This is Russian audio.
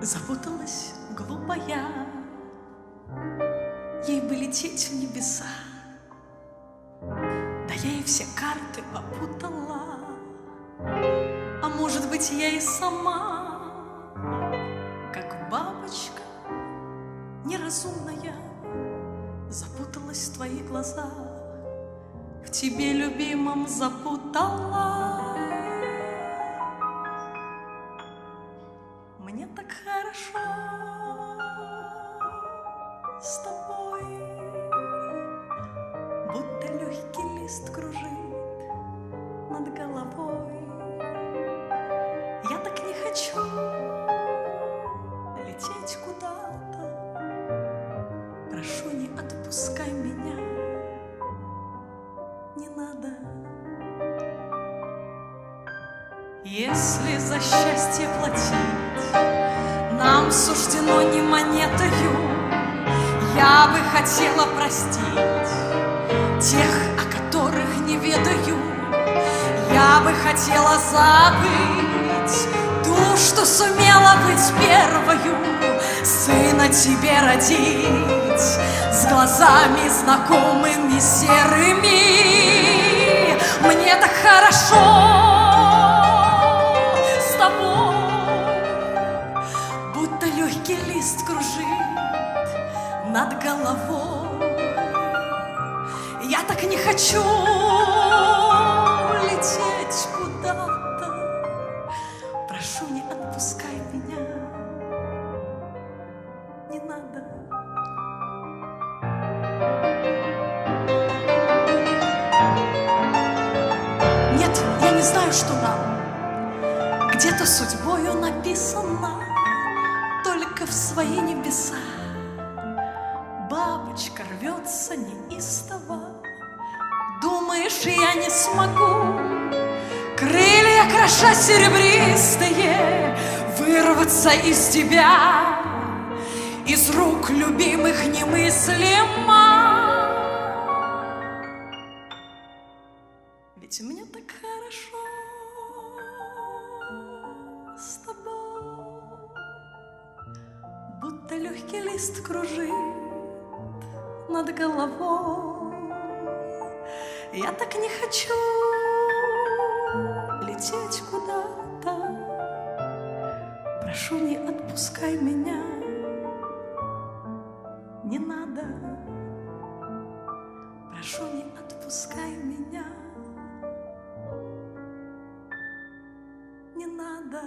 Запуталась глупая, ей бы лететь в небеса, да я ей все карты попутала. А может быть, я и сама, как бабочка неразумная, запуталась в твоих глазах, в тебе, любимом, запутала. Мне так хорошо с тобой, будто легкий лист кружит над головой. Я так не хочу лететь куда-то, прошу, не отпускай меня, не надо. Если за счастье платить нам суждено не монетою, я бы хотела простить тех, о которых не ведаю. Я бы хотела забыть ту, что сумела быть первою, сына тебе родить с глазами знакомыми серыми. Мне так хорошо с тобой, будто легкий лист кружит над головой. Я так не хочу лететь куда-то, прошу, не отпускай меня, не надо. Нет, я не знаю, что нам где-то судьбою написано, только в свои небеса бабочка рвется неистово. Думаешь, я не смогу, крылья кроша серебристые, вырваться из тебя, из рук любимых немыслимо? Ведь мне так хорошо с тобой, будто легкий лист кружит над головой. Я так не хочу лететь куда-то, прошу, не отпускай меня, не надо. Прошу, не отпускай меня, не надо.